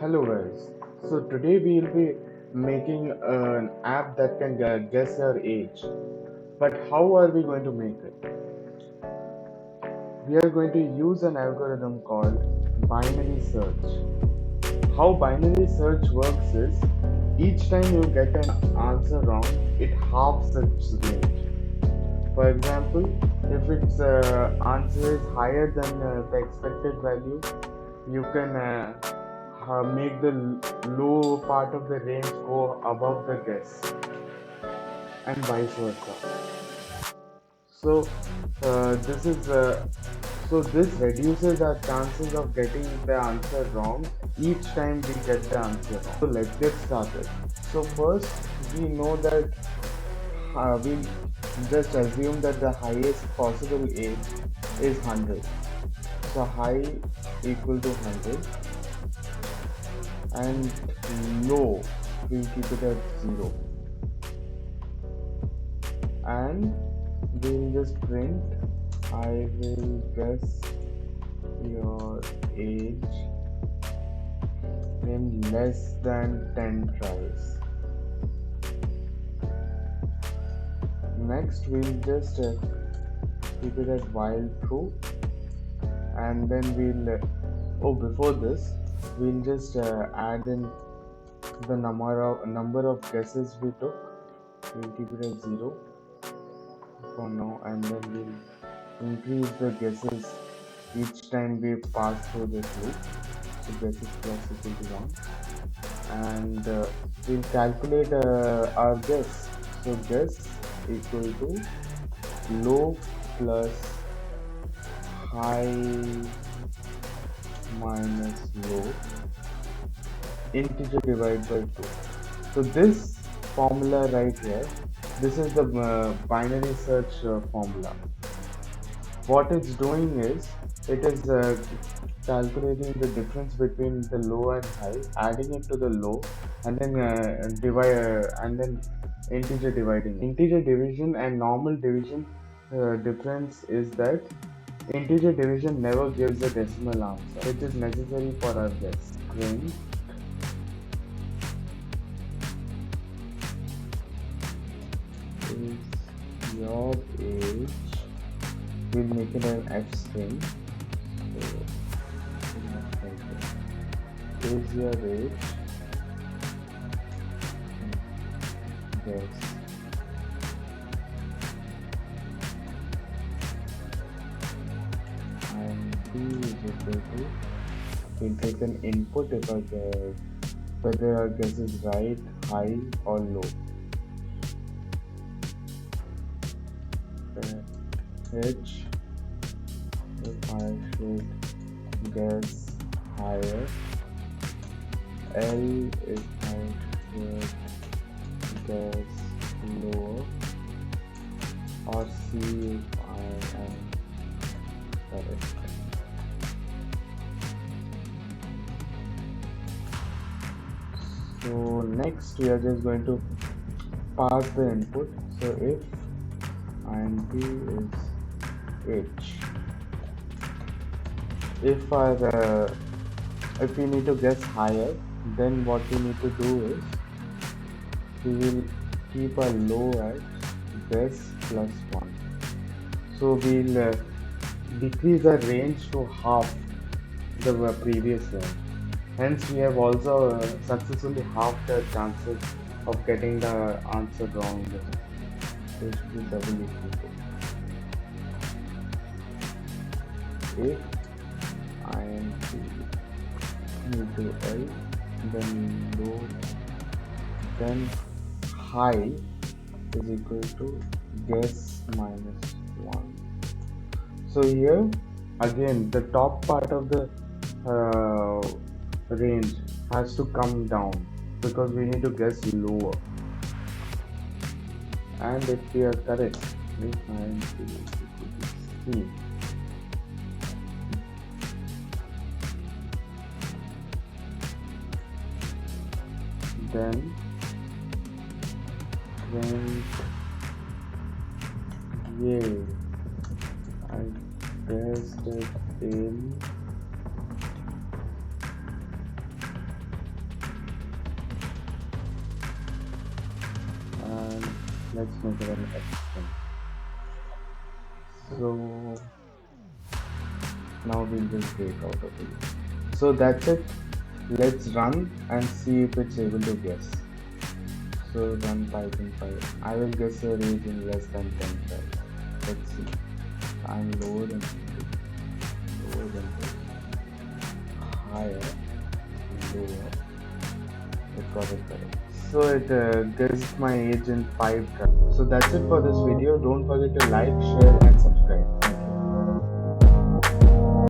Hello guys. So today we will be making an app that can guess your age. But how are we going to make it? We are going to use an algorithm called binary search. How binary search works is each time you get an answer wrong, it halves its range. For example, if its answer is higher than the expected value, you can make the low part of the range go above the guess, and vice versa. So this is this reduces our chances of getting the answer wrong each time we get the answer wrong. So let's get started. So first we know that we just assume that the highest possible age is 100. So high equal to 100 and low we'll keep it at 0, and we'll just print I will guess your age in less than 10 tries. Next we'll just keep it at while true, and then before this we'll just add in the number of guesses we took. We'll keep it at 0 for now, and then we'll increase the guesses each time we pass through this loop. So guesses plus equal to 1, and we'll calculate our guess. So guess equal to low plus high minus low integer divided by 2. So this formula right here, this is the binary search formula. What it's doing is it is calculating the difference between the low and high, adding it to the low, and then integer dividing. Integer division and normal division difference is that integer division never gives a decimal answer, which is necessary for our guess. Print is your age. We'll make it an F string. So, is your age? Yes. And B is equal to. We'll take an input if whether our guess is right, high, or low. H, if I should guess higher, L if I should guess lower, or C if I am correct. So next we are just going to pass the input. So if and B is H. If we need to guess higher, then what we need to do is we will keep a low at guess plus 1. So we'll decrease the range to half the previous range. Hence we have also successfully halved the chances of getting the answer wrong. So it should be double equal to. If I am into L, then low, then high is equal to guess minus 1. So here again the top part of the range has to come down because we need to guess lower. And if we are correct, if I am C, then print yay, I guessed it in Let's make it an F10. So now we'll just break out of it. So that's it. Let's run and see if it's able to guess. So run Python 5. I will guess your age in less than 10 seconds. Let's see. I'm lower than 50. Lower than 50. Higher. Lower. It got it correct. So it guessed my age in 5 tries. So that's it for this video. Don't forget to like, share and subscribe.